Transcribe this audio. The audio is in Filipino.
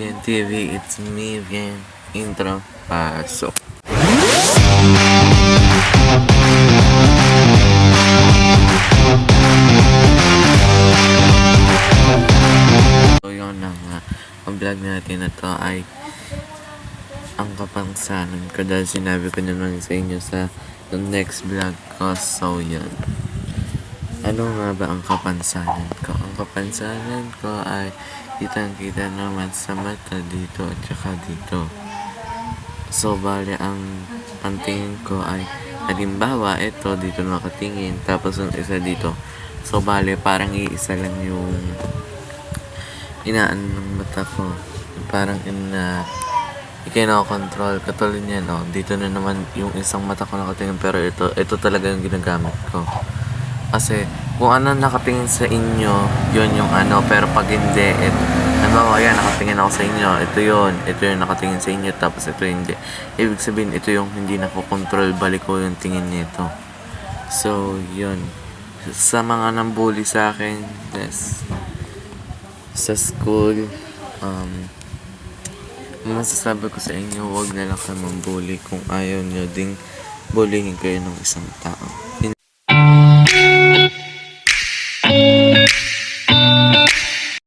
Vian TV, it's me, Vian. Intro, pasok. So yun na nga, ang vlog natin na to ay ang kapangsanan ko dahil sinabi ko naman sa inyo sa yung next vlog ko. So yun, ano nga ba ang kapansanan ko? Ang kapansanan ko ay kitang-kita naman sa mata dito at saka dito. So, bale, ang pantingin ko ay, halimbawa, ito, dito nakatingin, tapos yung isa dito. So, bale, parang iisa lang yung inaan ng mata ko. Parang ikinakontrol. Katulad niya, no? Dito na naman yung isang mata ko nakatingin, pero ito talaga yung ginagamit ko. Kasi, kung ano nakatingin sa inyo, yun yung ano, pero pag hindi, ano, ayan, nakatingin ako sa inyo, ito yung nakatingin sa inyo, tapos ito hindi. Ibig sabihin, ito yung hindi nakokontrol, balik ko yung tingin nito. So, yun. Sa mga nambully sa akin, yes, sa school, masasabi ko sa inyo, huwag na lang kayo mambully kung ayaw nyo ding bullying kayo ng isang tao.